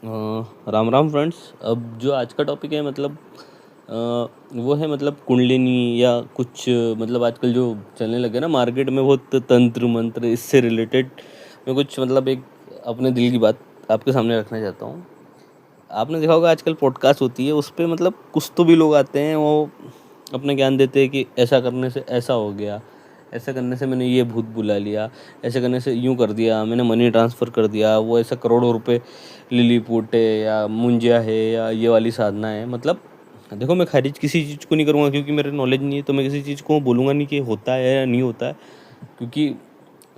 Ram Ram friends. अब जो आज का टॉपिक है वो है कुंडलिनी या कुछ आजकल जो चलने लगे ना मार्केट में बहुत तंत्र मंत्र, इससे रिलेटेड मैं कुछ एक अपने दिल की बात आपके सामने रखना चाहता हूँ। आपने देखा होगा आजकल पॉडकास्ट होती है, उस पर कुछ तो भी लोग आते हैं, वो अपना ज्ञान देते हैं कि ऐसा करने से ऐसा हो गया, ऐसा करने से मैंने ये भूत बुला लिया, ऐसे करने से यूँ कर दिया, मैंने मनी ट्रांसफ़र कर दिया, वो ऐसा करोड़ों रुपए लिलीपुट है या मुंजिया है या ये वाली साधना है। देखो, मैं खारिज किसी चीज़ को नहीं करूँगा क्योंकि मेरे नॉलेज नहीं है, तो मैं किसी चीज़ को बोलूँगा नहीं कि होता है या नहीं होता है, क्योंकि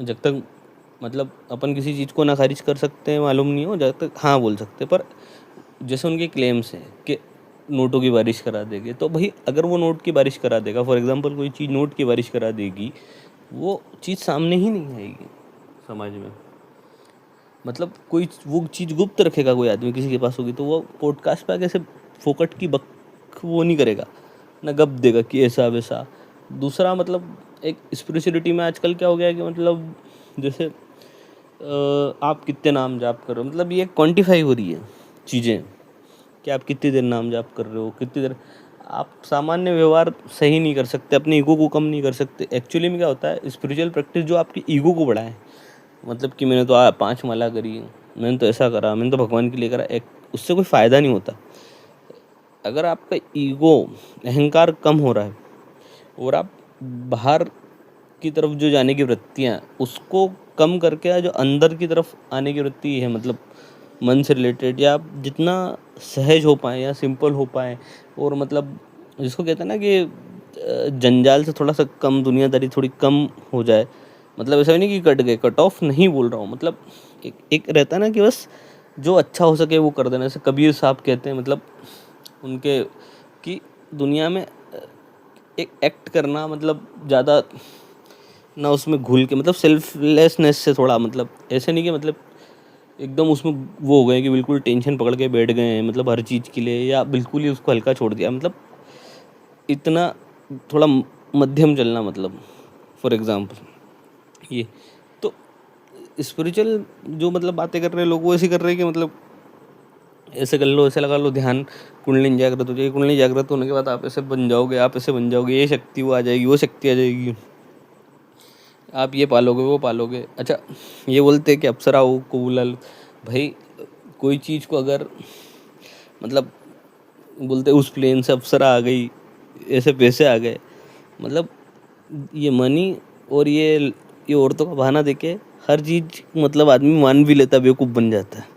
जब तक अपन किसी चीज़ को ना खारिज कर सकते हैं, मालूम नहीं हो, जब तक हाँ बोल सकते हैं। पर जैसे उनके क्लेम्स हैं कि नोटों की बारिश करा देंगे, तो भाई अगर वो नोट की बारिश करा देगा, फॉर एग्जांपल कोई चीज़ नोट की बारिश करा देगी, वो चीज़ सामने ही नहीं आएगी समाज में। कोई वो चीज़ गुप्त रखेगा कोई आदमी, किसी के पास होगी, तो वो पॉडकास्ट पे आके ऐसे फोकट की बक वो नहीं करेगा ना, गप देगा कि ऐसा वैसा। दूसरा एक स्पिरिचुअलिटी में आजकल क्या हो गया है कि जैसे आप कितने नाम जाप कर रहे हो, ये क्वांटिफाई हो रही है चीज़ें कि आप कितनी देर नाम जाप कर रहे हो, कितनी देर। आप सामान्य व्यवहार सही नहीं कर सकते, अपने ईगो को कम नहीं कर सकते। एक्चुअली में क्या होता है, स्पिरिचुअल प्रैक्टिस जो आपकी ईगो को बढ़ाए, कि मैंने तो 5 माला करी, मैंने तो ऐसा करा, मैंने तो भगवान के लिए करा, उससे कोई फ़ायदा नहीं होता। अगर आपका ईगो, अहंकार कम हो रहा है और आप बाहर की तरफ जो जाने की वृत्तियाँ उसको कम करके जो अंदर की तरफ आने की वृत्ति है, मन से रिलेटेड, या आप जितना सहज हो पाए या सिंपल हो पाए, और जिसको कहते हैं ना कि जंजाल से थोड़ा सा कम, दुनियादारी थोड़ी कम हो जाए। ऐसा भी नहीं कि कट गए, कट ऑफ नहीं बोल रहा हूँ, एक रहता है ना कि बस जो अच्छा हो सके वो कर देना। जैसे कबीर साहब कहते हैं उनके कि दुनिया में एक एक्ट करना, ज़्यादा ना उसमें घुल के, सेल्फलेसनेस से थोड़ा, ऐसे नहीं कि एकदम उसमें वो हो गए कि बिल्कुल टेंशन पकड़ के बैठ गए हैं हर चीज़ के लिए, या बिल्कुल ही उसको हल्का छोड़ दिया। इतना थोड़ा मध्यम चलना, फॉर एग्जांपल ये। तो स्पिरिचुअल जो बातें कर रहे हैं लोग, वो ऐसे कर रहे हैं कि ऐसे कर लो, ऐसे लगा लो ध्यान, कुंडलिनी जागृत हो जाएगी, कुंडलिनी जागृत होने के बाद आप ऐसे बन जाओगे, आप ऐसे बन जाओगे, ये शक्ति वो आ जाएगी, वो शक्ति आ जाएगी, आप ये पालोगे, वो पालोगे। अच्छा, ये बोलते हैं कि अप्सराओं को बुला लो। भाई कोई चीज़ को अगर बोलते उस प्लेन से अप्सरा आ गई, ऐसे पैसे आ गए, ये मनी और ये औरतों का बहाना देके हर चीज़ आदमी मान भी लेता, बेवकूफ़ बन जाता है।